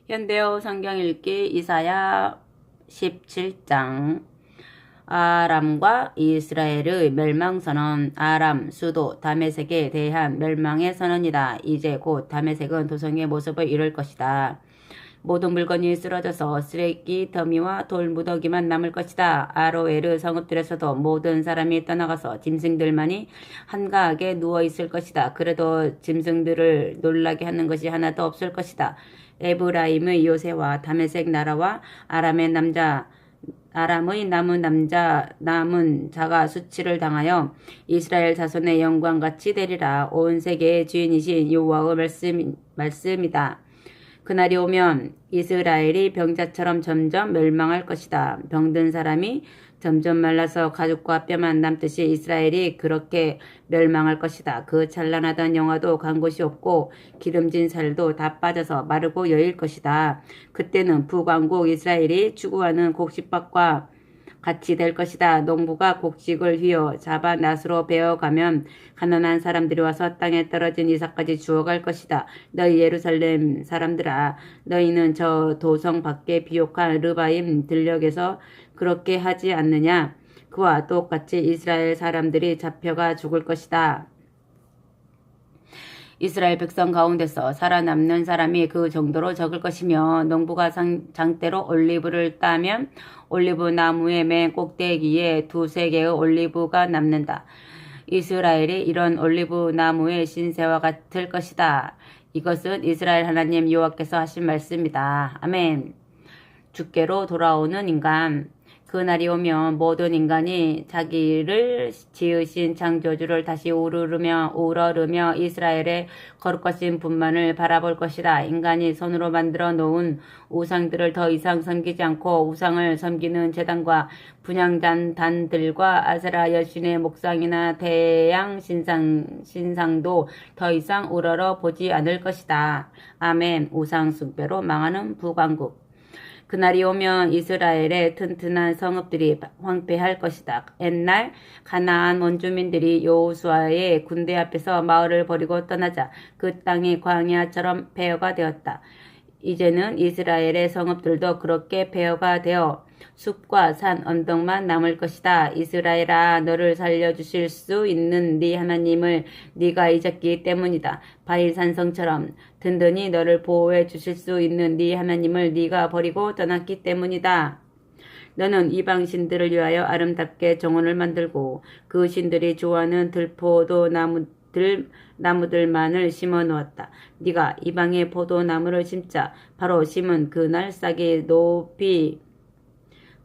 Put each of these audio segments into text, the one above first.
현대어 성경 읽기 이사야 17장. 아람과 이스라엘의 멸망선언. 아람 수도 다메섹에 대한 멸망의 선언이다. 이제 곧 다메섹은 도성의 모습을 잃을 것이다. 모든 물건이 쓰러져서 쓰레기 더미와 돌 무더기만 남을 것이다. 아로에르 성읍들에서도 모든 사람이 떠나가서 짐승들만이 한가하게 누워있을 것이다. 그래도 짐승들을 놀라게 하는 것이 하나도 없을 것이다. 에브라임의 요새와 다메섹 나라와 아람의 남은 자가 수치를 당하여 이스라엘 자손의 영광같이 되리라. 온 세계의 주인이신 여호와의 말씀이다. 그날이 오면 이스라엘이 병자처럼 점점 멸망할 것이다. 병든 사람이 점점 말라서 가죽과 뼈만 남듯이 이스라엘이 그렇게 멸망할 것이다. 그 찬란하던 영화도 간 곳이 없고 기름진 살도 다 빠져서 마르고 여일 것이다. 그때는 북왕국 이스라엘이 추구하는 곡식밭과 같이 될 것이다. 농부가 곡식을 휘어 잡아 낫으로 베어가면 가난한 사람들이 와서 땅에 떨어진 이삭까지 주워갈 것이다. 너희 예루살렘 사람들아, 너희는 저 도성 밖에 비옥한 르바임 들녘에서 그렇게 하지 않느냐? 그와 똑같이 이스라엘 사람들이 잡혀가 죽을 것이다. 이스라엘 백성 가운데서 살아남는 사람이 그 정도로 적을 것이며, 농부가 장대로 올리브를 따면 올리브 나무의 맨 꼭대기에 2-3개의 올리브가 남는다. 이스라엘이 이런 올리브 나무의 신세와 같을 것이다. 이것은 이스라엘 하나님 여호와께서 하신 말씀이다. 아멘. 주께로 돌아오는 인간. 그날이 오면 모든 인간이 자기를 지으신 창조주를 다시 우러르며 이스라엘의 거룩하신 분만을 바라볼 것이다. 인간이 손으로 만들어 놓은 우상들을 더 이상 섬기지 않고 우상을 섬기는 제단과 분향단들과 아세라 여신의 목상이나 대양 신상도 더 이상 우러러 보지 않을 것이다. 아멘. 우상 숭배로 망하는 북왕국. 그날이 오면 이스라엘의 튼튼한 성읍들이 황폐할 것이다. 옛날 가나안 원주민들이 여호수아의 군대 앞에서 마을을 버리고 떠나자 그 땅이 광야처럼 폐허가 되었다. 이제는 이스라엘의 성읍들도 그렇게 폐허가 되어 숲과 산, 언덕만 남을 것이다. 이스라엘아, 너를 살려주실 수 있는 네 하나님을 네가 잊었기 때문이다. 바위산성처럼 든든히 너를 보호해 주실 수 있는 네 하나님을 네가 버리고 떠났기 때문이다. 너는 이방 신들을 위하여 아름답게 정원을 만들고 그 신들이 좋아하는 나무들만을 심어 놓았다. 네가 이방의 포도나무를 심자. 바로 심은 그날 싹이 높이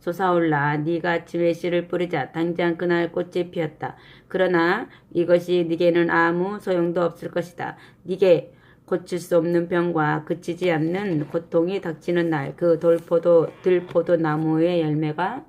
솟아올라 네가 아침에 씨를 뿌리자. 당장 그날 꽃이 피었다. 그러나 이것이 네게는 아무 소용도 없을 것이다. 네게 고칠 수 없는 병과 그치지 않는 고통이 닥치는 날 그 들포도나무의 열매가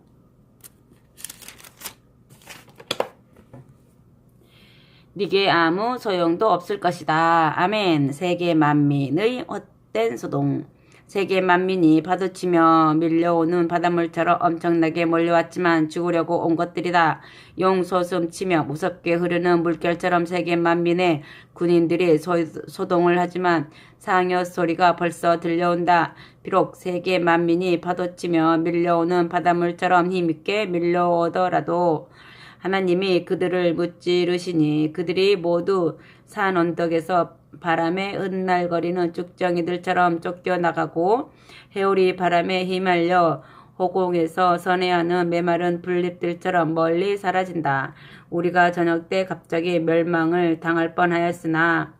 네게 아무 소용도 없을 것이다. 아멘. 세계 만민의 헛된 소동. 세계 만민이 파도치며 밀려오는 바닷물처럼 엄청나게 몰려왔지만 죽으려고 온 것들이다. 용솟음 치며 무섭게 흐르는 물결처럼 세계 만민의 군인들이 소동을 하지만 상여 소리가 벌써 들려온다. 비록 세계 만민이 파도치며 밀려오는 바닷물처럼 힘있게 밀려오더라도 하나님이 그들을 무찌르시니 그들이 모두 산 언덕에서 바람에 흩날거리는 쭉정이들처럼 쫓겨나가고 해오리 바람에 휘말려 호공에서 선회하는 메마른 풀잎들처럼 멀리 사라진다. 우리가 저녁 때 갑자기 멸망을 당할 뻔하였으나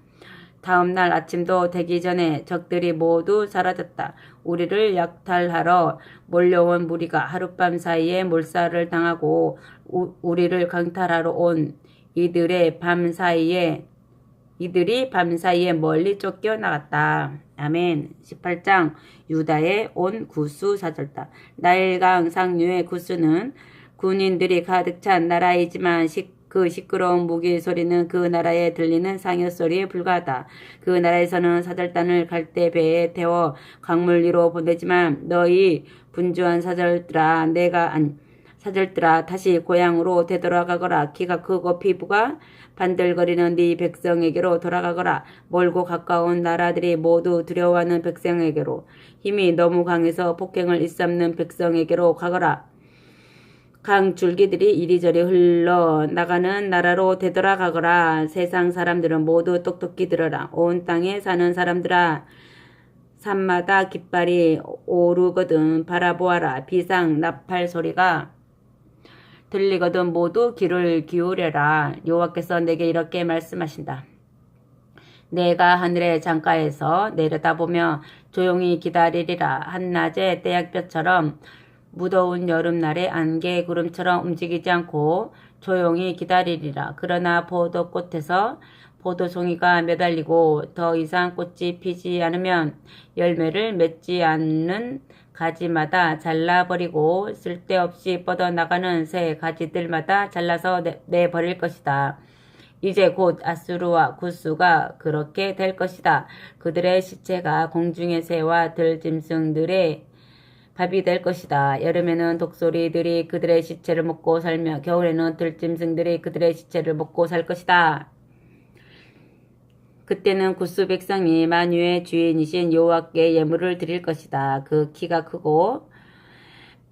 다음 날 아침도 되기 전에 적들이 모두 사라졌다. 우리를 약탈하러 몰려온 무리가 하룻밤 사이에 몰살을 당하고 우리를 강탈하러 온 이들이 밤 사이에 멀리 쫓겨나갔다. 아멘. 18장. 유다에 온 구스 사절다. 나일강 상류의 구스는 군인들이 가득 찬 나라이지만 그 시끄러운 무기 소리는 그 나라에 들리는 상여 소리에 불과하다. 그 나라에서는 사절단을 갈대배에 태워 강물 위로 보내지만 너희 분주한 사절들아, 사절들아 다시 고향으로 되돌아가거라. 키가 크고 피부가 반들거리는 네 백성에게로 돌아가거라. 멀고 가까운 나라들이 모두 두려워하는 백성에게로, 힘이 너무 강해서 폭행을 일삼는 백성에게로 가거라. 강 줄기들이 이리저리 흘러나가는 나라로 되돌아가거라. 세상 사람들은 모두 똑똑히 들어라. 온 땅에 사는 사람들아, 산마다 깃발이 오르거든 바라보아라. 비상 나팔 소리가 들리거든 모두 귀를 기울여라. 여호와께서 내게 이렇게 말씀하신다. 내가 하늘의 창가에서 내려다보며 조용히 기다리리라. 한낮의 떼약볕처럼 무더운 여름날의 안개 구름처럼 움직이지 않고 조용히 기다리리라. 그러나 포도꽃에서 포도송이가 매달리고 더 이상 꽃이 피지 않으면 열매를 맺지 않는 가지마다 잘라버리고 쓸데없이 뻗어나가는 새 가지들마다 잘라서 내버릴 것이다. 이제 곧 아수르와 구스가 그렇게 될 것이다. 그들의 시체가 공중의 새와 들짐승들의 밥이 될 것이다. 여름에는 독소리들이 그들의 시체를 먹고 살며 겨울에는 들짐승들이 그들의 시체를 먹고 살 것이다. 그때는 구스 백성이 만유의 주인이신 여호와께 예물을 드릴 것이다. 그 키가 크고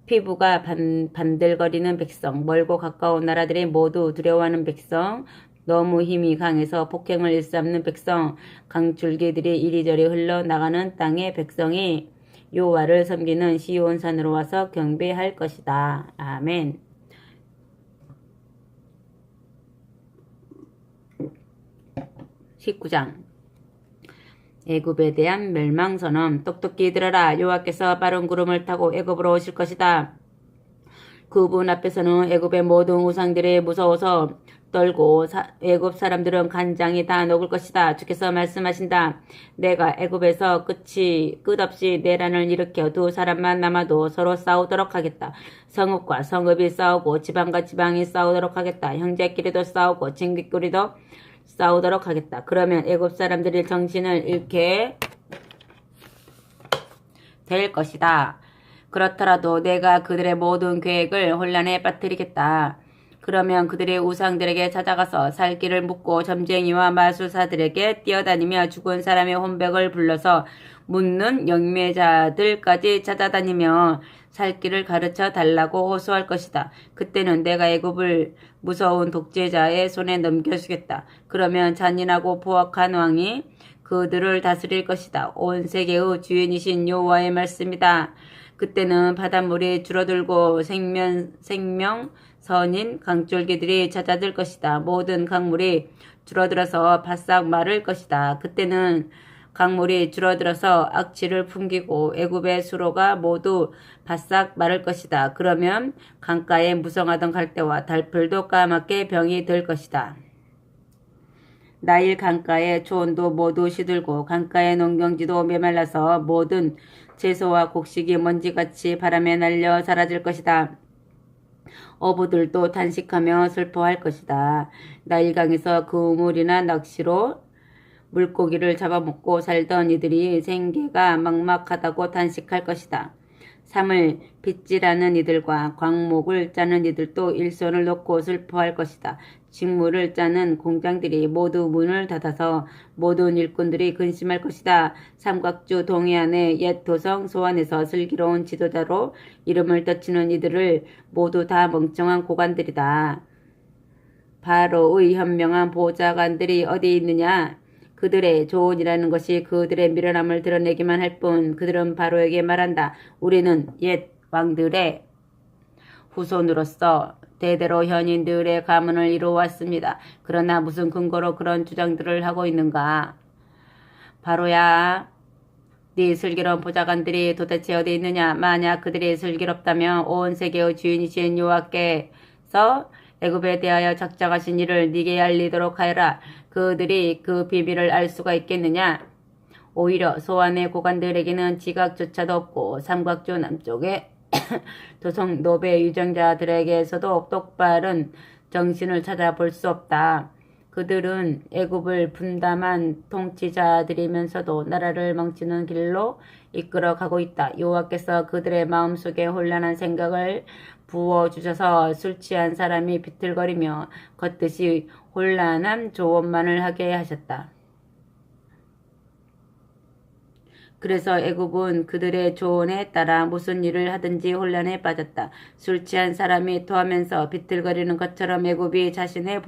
피부가 반들거리는 백성, 멀고 가까운 나라들이 모두 두려워하는 백성, 너무 힘이 강해서 폭행을 일삼는 백성, 강줄기들이 이리저리 흘러나가는 땅의 백성이 여호와를 섬기는 시온산으로 와서 경배할 것이다. 아멘. 19장 애굽에 대한 멸망선언. 똑똑히 들어라. 여호와께서 빠른 구름을 타고 애굽으로 오실 것이다. 그분 앞에서는 애굽의 모든 우상들이 무서워서 떨고 애굽 사람들은 간장이 다 녹을 것이다. 주께서 말씀하신다. 내가 애굽에서 끝없이 내란을 일으켜 두 사람만 남아도 서로 싸우도록 하겠다. 성읍과 성읍이 싸우고 지방과 지방이 싸우도록 하겠다. 형제끼리도 싸우고 친구끼리도 싸우도록 하겠다. 그러면 애굽 사람들이 정신을 잃게 될 것이다. 그렇더라도 내가 그들의 모든 계획을 혼란에 빠뜨리겠다. 그러면 그들의 우상들에게 찾아가서 살 길을 묻고 점쟁이와 마술사들에게 뛰어다니며 죽은 사람의 혼백을 불러서 묻는 영매자들까지 찾아다니며 살 길을 가르쳐 달라고 호소할 것이다. 그때는 내가 애굽을 무서운 독재자의 손에 넘겨주겠다. 그러면 잔인하고 포악한 왕이 그들을 다스릴 것이다. 온 세계의 주인이신 여호와의 말씀이다. 그때는 바닷물이 줄어들고 생명선인 강줄기들이 잦아들 것이다. 모든 강물이 줄어들어서 바싹 마를 것이다. 그때는 강물이 줄어들어서 악취를 풍기고 애굽의 수로가 모두 바싹 마를 것이다. 그러면 강가에 무성하던 갈대와 달풀도 까맣게 병이 들 것이다. 나일 강가의 초원도 모두 시들고 강가의 농경지도 메말라서 모든 채소와 곡식이 먼지같이 바람에 날려 사라질 것이다. 어부들도 탄식하며 슬퍼할 것이다. 나일강에서 그물이나 낚시로 물고기를 잡아먹고 살던 이들이 생계가 막막하다고 탄식할 것이다. 삶을 빗질하는 이들과 광목을 짜는 이들도 일손을 놓고 슬퍼할 것이다. 직물을 짜는 공장들이 모두 문을 닫아서 모든 일꾼들이 근심할 것이다. 삼각주 동해안의 옛 도성 소안에서 슬기로운 지도자로 이름을 떠치는 이들을 모두 다 멍청한 고관들이다. 바로의 현명한 보좌관들이 어디 있느냐? 그들의 조언이라는 것이 그들의 미련함을 드러내기만 할 뿐 그들은 바로에게 말한다. 우리는 옛 왕들의 후손으로서 대대로 현인들의 가문을 이루어왔습니다. 그러나 무슨 근거로 그런 주장들을 하고 있는가? 바로야, 네 슬기로운 보좌관들이 도대체 어디 있느냐? 만약 그들이 슬기롭다면 온 세계의 주인이신 여호와께서 애굽에 대하여 작정하신 일을 네게 알리도록 하여라. 그들이 그 비밀을 알 수가 있겠느냐? 오히려 소안의 고관들에게는 지각조차도 없고 삼각주 남쪽에 도성 노베 유정자들에게서도 똑바른 정신을 찾아볼 수 없다. 그들은 애굽을 분담한 통치자들이면서도 나라를 망치는 길로 이끌어 가고 있다. 여호와께서 그들의 마음속에 혼란한 생각을 부어주셔서 술 취한 사람이 비틀거리며 걷듯이 혼란한 조언만을 하게 하셨다. 그래서 애굽은 그들의 조언에 따라 무슨 일을 하든지 혼란에 빠졌다. 술 취한 사람이 토하면서 비틀거리는 것처럼 애굽이 자신의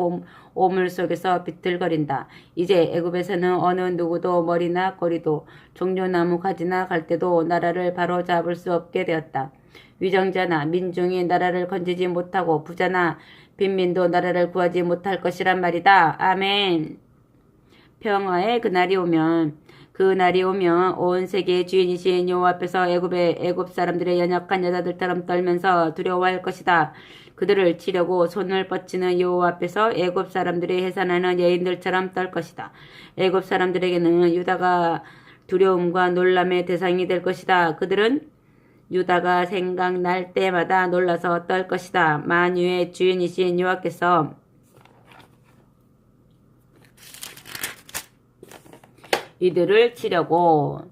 오물 속에서 비틀거린다. 이제 애굽에서는 어느 누구도 머리나 꼬리도 종려나무 가지나 갈대도 나라를 바로잡을 수 없게 되었다. 위정자나 민중이 나라를 건지지 못하고 부자나 빈민도 나라를 구하지 못할 것이란 말이다. 아멘. 평화의 그날이 오면 온 세계의 주인이신 여호와 앞에서 애굽 사람들의 연약한 여자들처럼 떨면서 두려워할 것이다. 그들을 치려고 손을 뻗치는 여호와 앞에서 애굽 사람들이 해산하는 여인들처럼 떨 것이다. 애굽 사람들에게는 유다가 두려움과 놀람의 대상이 될 것이다. 그들은 유다가 생각날 때마다 놀라서 떨 것이다. 만유의 주인이신 여호와께서 이들을 치려고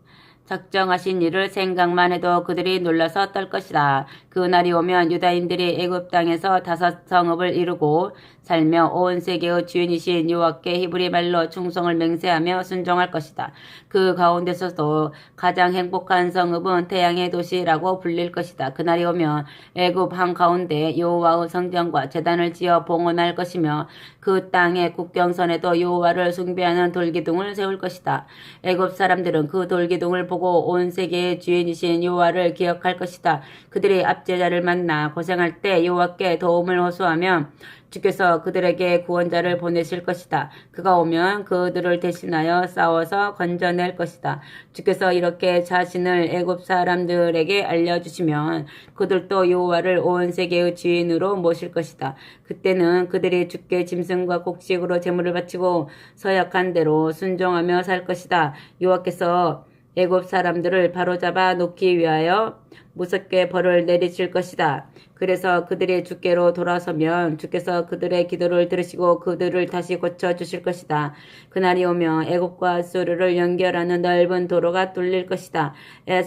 작정하신 일을 생각만 해도 그들이 놀라서 떨 것이다. 그날이 오면 유다인들이 애굽 땅에서 5 성읍을 이루고 살며 온 세계의 주인이신 여호와께 히브리 말로 충성을 맹세하며 순종할 것이다. 그 가운데서도 가장 행복한 성읍은 태양의 도시라고 불릴 것이다. 그날이 오면 애굽 한가운데 여호와의 성전과 제단을 지어 봉헌할 것이며 그 땅의 국경선에도 여호와를 숭배하는 돌기둥을 세울 것이다. 애굽 사람들은 그 돌기둥을 보고 온 세계의 주인이신 여호와를 기억할 것이다. 그들이 압제자를 만나 고생할 때 여호와께 도움을 호소하며 주께서 그들에게 구원자를 보내실 것이다. 그가 오면 그들을 대신하여 싸워서 건져낼 것이다. 주께서 이렇게 자신을 애굽 사람들에게 알려주시면 그들도 여호와를 온 세계의 주인으로 모실 것이다. 그때는 그들이 주께 짐승과 곡식으로 제물을 바치고 서약한 대로 순종하며 살 것이다. 여호와께서 애굽 사람들을 바로잡아 놓기 위하여 무섭게 벌을 내리실 것이다. 그래서 그들이 주께로 돌아서면 주께서 그들의 기도를 들으시고 그들을 다시 고쳐주실 것이다. 그날이 오면 애굽과 아수르를 연결하는 넓은 도로가 뚫릴 것이다.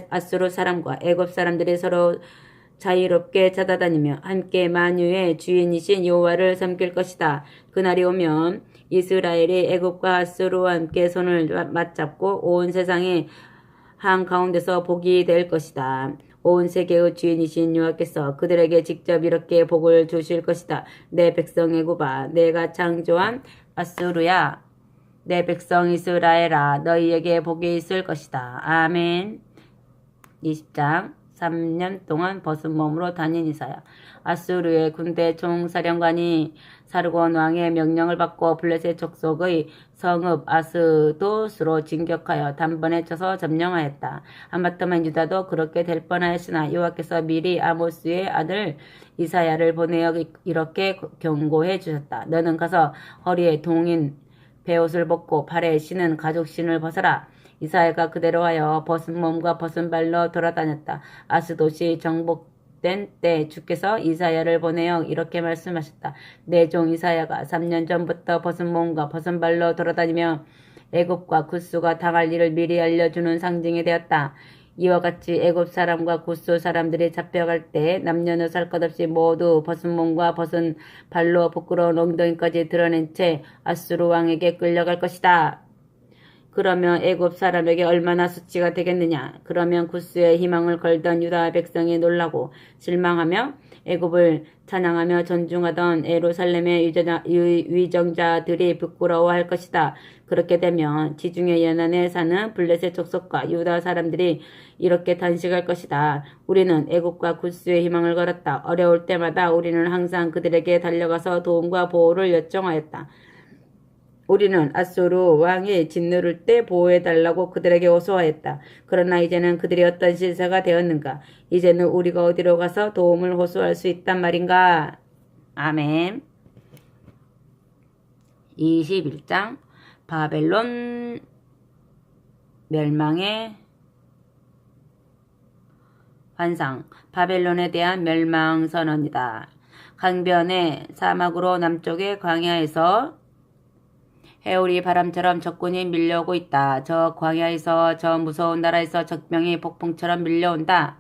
아수르 사람과 애굽 사람들이 서로 자유롭게 찾아다니며 함께 만유의 주인이신 여호와를 섬길 것이다. 그날이 오면 이스라엘이 애굽과 아수르와 함께 손을 맞잡고 온 세상이 한가운데서 복이 될 것이다. 온 세계의 주인이신 여호와께서 그들에게 직접 이렇게 복을 주실 것이다. 내 백성 애굽아, 내가 창조한 아수르야, 내 백성 이스라엘아, 너희에게 복이 있을 것이다. 아멘. 20장 3년 동안 벗은 몸으로 다닌 이사야. 아수르의 군대 총사령관이 사르곤 왕의 명령을 받고 블레셋 족속의 성읍 아스도스로 진격하여 단번에 쳐서 점령하였다. 하마터면 유다도 그렇게 될 뻔하였으나 여호와께서 미리 아모스의 아들 이사야를 보내어 이렇게 경고해 주셨다. 너는 가서 허리에 동인 베옷을 벗고 발에 신은 가죽신을 벗어라. 이사야가 그대로 하여 벗은 몸과 벗은 발로 돌아다녔다. 아스돗이 정복된 때 주께서 이사야를 보내어 이렇게 말씀하셨다. 내 종 이사야가 3년 전부터 벗은 몸과 벗은 발로 돌아다니며 애굽과 굿수가 당할 일을 미리 알려주는 상징이 되었다. 이와 같이 애굽 사람과 굿수 사람들이 잡혀갈 때 남녀노소 할 것 없이 모두 벗은 몸과 벗은 발로 부끄러운 엉덩이까지 드러낸 채 아수르 왕에게 끌려갈 것이다. 그러면 애굽 사람에게 얼마나 수치가 되겠느냐. 그러면 굿수의 희망을 걸던 유다 백성이 놀라고 실망하며 애굽을 찬양하며 존중하던 예루살렘의 위정자들이 부끄러워할 것이다. 그렇게 되면 지중해 연안에 사는 블레셋 족속과 유다 사람들이 이렇게 단식할 것이다. 우리는 애굽과 굿수의 희망을 걸었다. 어려울 때마다 우리는 항상 그들에게 달려가서 도움과 보호를 요청하였다. 우리는 아수르 왕이 짓누를 때 보호해달라고 그들에게 호소하였다. 그러나 이제는 그들이 어떤 신세가 되었는가? 이제는 우리가 어디로 가서 도움을 호소할 수 있단 말인가? 아멘. 21장 바벨론 멸망의 환상. 바벨론에 대한 멸망선언이다. 강변의 사막으로 남쪽의 광야에서 해오리 바람처럼 적군이 밀려오고 있다. 저 광야에서 저 무서운 나라에서 적병이 폭풍처럼 밀려온다.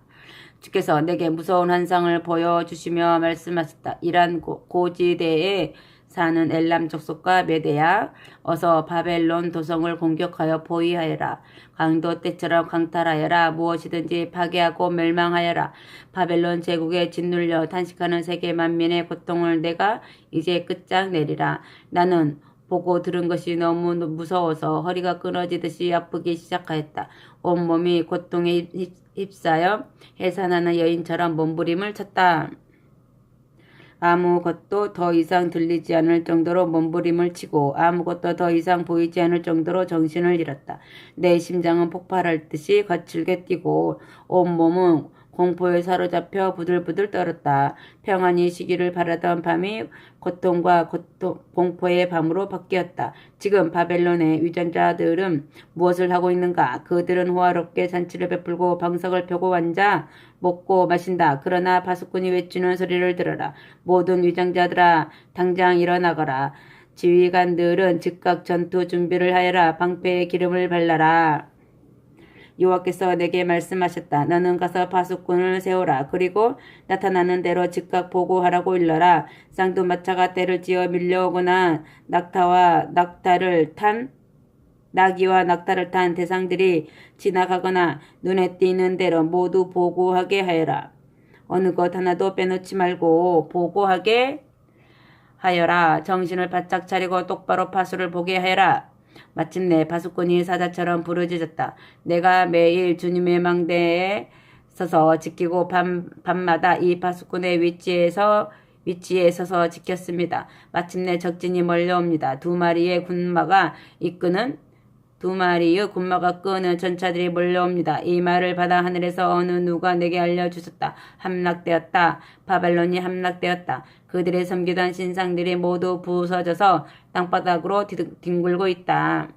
주께서 내게 무서운 환상을 보여주시며 말씀하셨다. 이란 고지대에 사는 엘람 족속과 메대야, 어서 바벨론 도성을 공격하여 포위하여라. 강도 때처럼 강탈하여라. 무엇이든지 파괴하고 멸망하여라. 바벨론 제국에 짓눌려 탄식하는 세계 만민의 고통을 내가 이제 끝장내리라. 나는 보고 들은 것이 너무 무서워서 허리가 끊어지듯이 아프기 시작하였다. 온몸이 고통에 휩싸여 해산하는 여인처럼 몸부림을 쳤다. 아무것도 더 이상 들리지 않을 정도로 몸부림을 치고 아무것도 더 이상 보이지 않을 정도로 정신을 잃었다. 내 심장은 폭발할 듯이 거칠게 뛰고 온몸은 공포에 사로잡혀 부들부들 떨었다. 평안히 쉬기를 바라던 밤이 고통과 공포의 밤으로 바뀌었다. 지금 바벨론의 위전자들은 무엇을 하고 있는가? 그들은 호화롭게 잔치를 베풀고 방석을 펴고 앉아 먹고 마신다. 그러나 파수꾼이 외치는 소리를 들어라. 모든 위장자들아, 당장 일어나거라. 지휘관들은 즉각 전투 준비를 하여라. 방패에 기름을 발라라. 여호와께서 내게 말씀하셨다. 너는 가서 파수꾼을 세우라. 그리고 나타나는 대로 즉각 보고하라고 일러라. 쌍두마차가 떼를 지어 밀려오거나 나귀와 낙타를 탄 대상들이 지나가거나 눈에 띄는 대로 모두 보고하게 하여라. 어느 것 하나도 빼놓지 말고 보고하게 하여라. 정신을 바짝 차리고 똑바로 파수를 보게 하여라. 마침내 파수꾼이 사자처럼 부르짖었다. 내가 매일 주님의 망대에 서서 지키고 밤마다 이 파수꾼의 위치에 서서 지켰습니다. 마침내 적진이 몰려옵니다. 두 마리의 군마가 끄는 전차들이 몰려옵니다. 이 말을 받아 하늘에서 어느 누가 내게 알려주셨다. 함락되었다. 바벨론이 함락되었다. 그들의 섬기던 신상들이 모두 부서져서 땅바닥으로 뒹굴고 있다.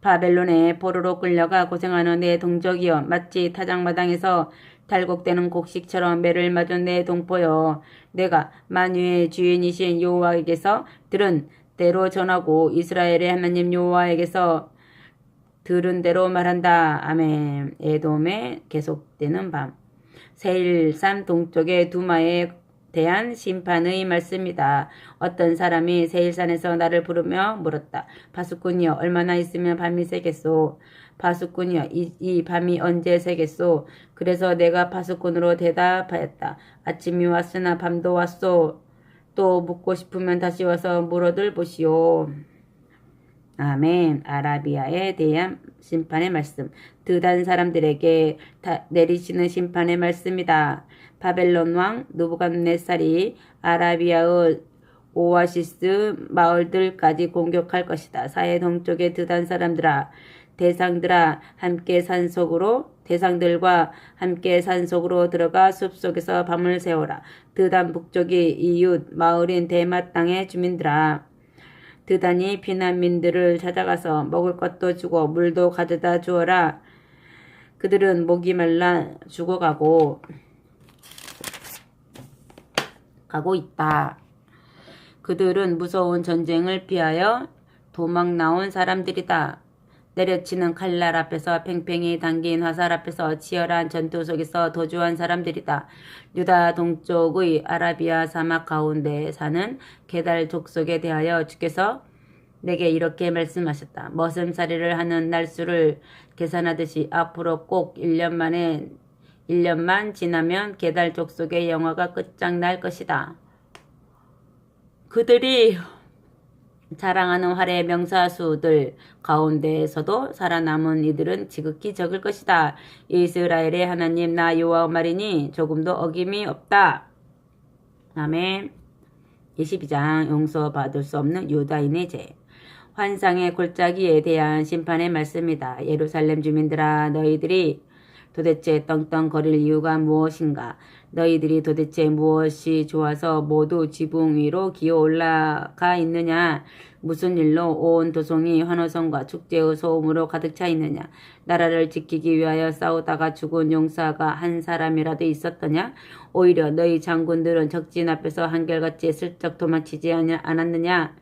바벨론에 포로로 끌려가 고생하는 내 동족이여, 마치 타작마당에서 탈곡되는 곡식처럼 매를 맞은 내 동포여, 내가 만유의 주인이신 여호와에게서 들은 대로 전하고 이스라엘의 하나님 여호와에게서 들은 대로 말한다. 아멘. 에돔에 계속되는 밤. 세일산 동쪽의 두마에 대한 심판의 말씀이다. 어떤 사람이 세일산에서 나를 부르며 물었다. 파수꾼이여, 얼마나 있으면 밤이 새겠소? 파수꾼이여, 이 밤이 언제 새겠소? 그래서 내가 파수꾼으로 대답하였다. 아침이 왔으나 밤도 왔소. 또 묻고 싶으면 다시 와서 물어들 보시오. 아멘. 아라비아에 대한 심판의 말씀. 드단 사람들에게 내리시는 심판의 말씀이다. 바벨론 왕 느부갓네살이 아라비아의 오아시스 마을들까지 공격할 것이다. 사해 동쪽의 드단 사람들아, 대상들과 함께 산속으로 들어가 숲속에서 밤을 새워라. 드단 북쪽이 이웃 마을인 대마 땅의 주민들아, 드단이 피난민들을 찾아가서 먹을 것도 주고 물도 가져다 주어라. 그들은 목이 말라 죽어가고 있다. 그들은 무서운 전쟁을 피하여 도망 나온 사람들이다. 내려치는 칼날 앞에서 팽팽히 당긴 화살 앞에서 치열한 전투 속에서 도주한 사람들이다. 유다 동쪽의 아라비아 사막 가운데 사는 게달 족속에 대하여 주께서 내게 이렇게 말씀하셨다. 머슴살이를 하는 날수를 계산하듯이 앞으로 꼭 1년만 지나면 게달 족속의 영화가 끝장날 것이다. 그들이 자랑하는 활의 명사수들 가운데에서도 살아남은 이들은 지극히 적을 것이다. 이스라엘의 하나님 나 여호와 말이니 조금도 어김이 없다. 아멘. 22장 용서받을 수 없는 유다인의 죄. 환상의 골짜기에 대한 심판의 말씀이다. 예루살렘 주민들아, 너희들이 도대체 떵떵거릴 이유가 무엇인가? 너희들이 도대체 무엇이 좋아서 모두 지붕 위로 기어 올라가 있느냐? 무슨 일로 온 도성이 환호성과 축제의 소음으로 가득 차 있느냐? 나라를 지키기 위하여 싸우다가 죽은 용사가 한 사람이라도 있었더냐? 오히려 너희 장군들은 적진 앞에서 한결같이 슬쩍 도망치지 않았느냐?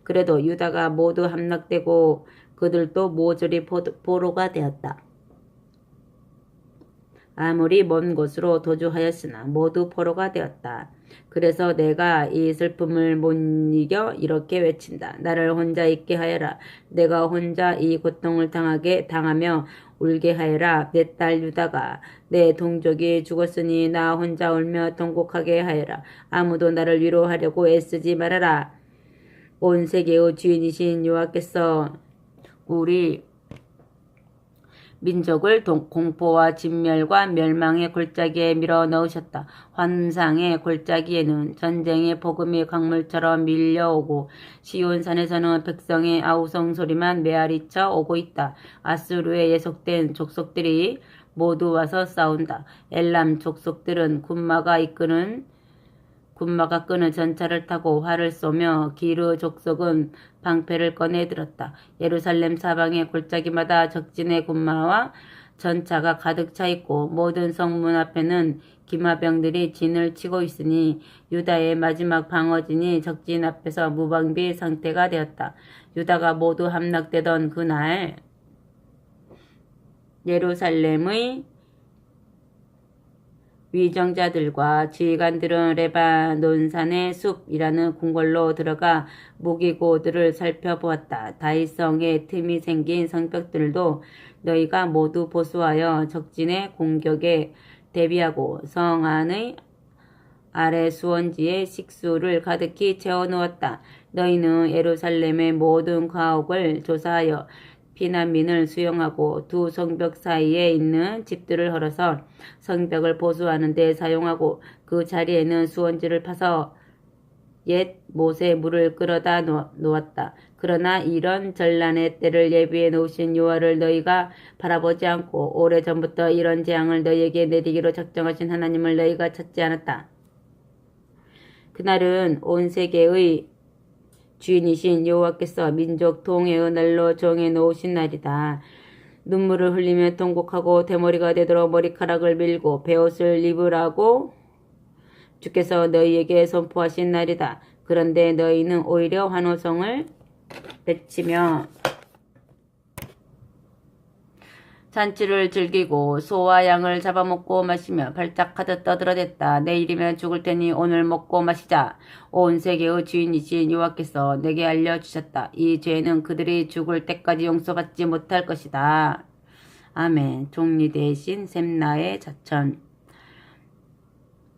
그래도 유다가 모두 함락되고 그들도 모조리 포로가 되었다. 아무리 먼 곳으로 도주하였으나 모두 포로가 되었다. 그래서 내가 이 슬픔을 못 이겨 이렇게 외친다. 나를 혼자 있게 하여라. 내가 혼자 이 고통을 당하며 울게 하여라. 내 딸 유다가 내 동족이 죽었으니 나 혼자 울며 통곡하게 하여라. 아무도 나를 위로하려고 애쓰지 말아라. 온 세계의 주인이신 여호와께서 우리 민족을 공포와 진멸과 멸망의 골짜기에 밀어 넣으셨다. 환상의 골짜기에는 전쟁의 복음이 강물처럼 밀려오고 시온산에서는 백성의 아우성 소리만 메아리쳐 오고 있다. 아수르에 예속된 족속들이 모두 와서 싸운다. 엘람 족속들은 군마가 끄는 전차를 타고 활을 쏘며 기르 족속은 방패를 꺼내 들었다. 예루살렘 사방의 골짜기마다 적진의 군마와 전차가 가득 차 있고 모든 성문 앞에는 기마병들이 진을 치고 있으니 유다의 마지막 방어진이 적진 앞에서 무방비 상태가 되었다. 유다가 모두 함락되던 그날 예루살렘의 위정자들과 지휘관들은 레바논산의 숲이라는 궁궐로 들어가 무기고들을 살펴보았다. 다윗성에 틈이 생긴 성벽들도 너희가 모두 보수하여 적진의 공격에 대비하고 성 안의 아래 수원지에 식수를 가득히 채워놓았다. 너희는 예루살렘의 모든 가옥을 조사하여 피난민을 수용하고 두 성벽 사이에 있는 집들을 헐어서 성벽을 보수하는 데 사용하고 그 자리에는 수원지를 파서 옛 못에 물을 끌어다 놓았다. 그러나 이런 전란의 때를 예비해 놓으신 여호와를 너희가 바라보지 않고 오래전부터 이런 재앙을 너희에게 내리기로 작정하신 하나님을 너희가 찾지 않았다. 그날은 온 세계의 주인이신 여호와께서 민족 통회의 날로 정해 놓으신 날이다. 눈물을 흘리며 통곡하고 대머리가 되도록 머리카락을 밀고 베옷을 입으라고 주께서 너희에게 선포하신 날이다. 그런데 너희는 오히려 환호성을 외치며 잔치를 즐기고 소와 양을 잡아먹고 마시며 발작하듯 떠들어댔다. 내일이면 죽을 테니 오늘 먹고 마시자. 온 세계의 주인이신 여호와께서 내게 알려주셨다. 이 죄는 그들이 죽을 때까지 용서받지 못할 것이다. 아멘. 종리 대신 셈나의 자천.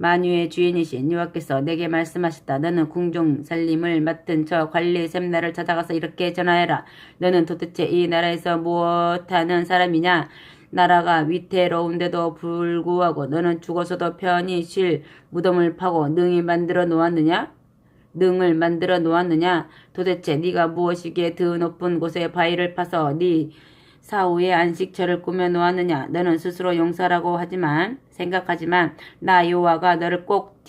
만유의 주인이신 여호와께서 내게 말씀하셨다. 너는 궁중 살림을 맡은 저 관리 셈나를 찾아가서 이렇게 전하여라. 너는 도대체 이 나라에서 무엇하는 사람이냐? 나라가 위태로운데도 불구하고 너는 죽어서도 편히 쉴 무덤을 파고 능을 만들어 놓았느냐? 도대체 네가 무엇이기에 그 높은 곳에 바위를 파서 네 사후에 안식처를 꾸며 놓았느냐? 너는 스스로 용사라고 생각하지만 나 여호와가 너를 꼭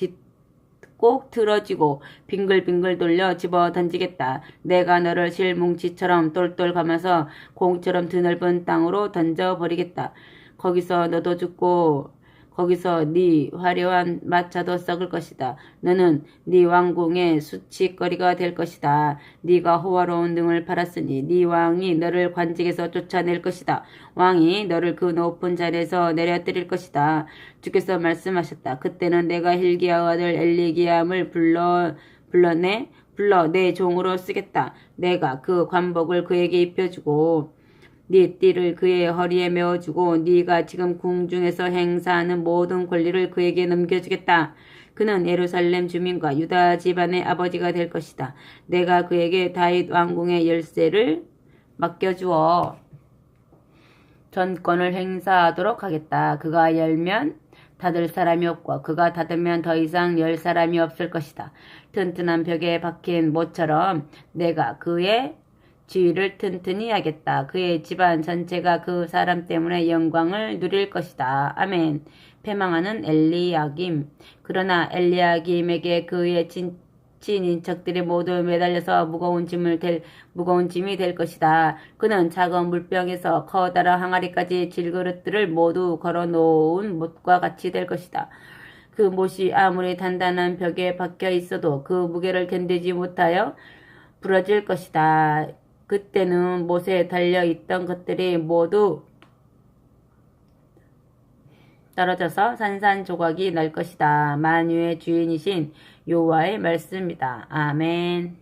틀어지고 빙글빙글 돌려 집어 던지겠다. 내가 너를 실뭉치처럼 똘똘 감아서 공처럼 드넓은 땅으로 던져버리겠다. 거기서 너도 죽고 거기서 네 화려한 마차도 썩을 것이다. 너는 네 왕궁의 수치거리가 될 것이다. 네가 호화로운 등을 팔았으니 네 왕이 너를 관직에서 쫓아낼 것이다. 왕이 너를 그 높은 자리에서 내려뜨릴 것이다. 주께서 말씀하셨다. 그때는 내가 hilkiya의 아들 엘리기암을 불러 내 종으로 쓰겠다. 내가 그 관복을 그에게 입혀주고 네 띠를 그의 허리에 메어주고 네가 지금 궁중에서 행사하는 모든 권리를 그에게 넘겨주겠다. 그는 예루살렘 주민과 유다 집안의 아버지가 될 것이다. 내가 그에게 다윗 왕궁의 열쇠를 맡겨주어 전권을 행사하도록 하겠다. 그가 열면 닫을 사람이 없고 그가 닫으면 더 이상 열 사람이 없을 것이다. 튼튼한 벽에 박힌 못처럼 내가 그의 지위를 튼튼히 하겠다. 그의 집안 전체가 그 사람 때문에 영광을 누릴 것이다. 아멘. 패망하는 엘리야김. 그러나 엘리야김에게 그의 친인척들이 모두 매달려서 무거운 짐이 될 것이다. 그는 작은 물병에서 커다란 항아리까지 질그릇들을 모두 걸어놓은 못과 같이 될 것이다. 그 못이 아무리 단단한 벽에 박혀 있어도 그 무게를 견디지 못하여 부러질 것이다. 그때는 못에 달려있던 것들이 모두 떨어져서 산산조각이 날 것이다. 만유의 주인이신 여호와의 말씀입니다. 아멘.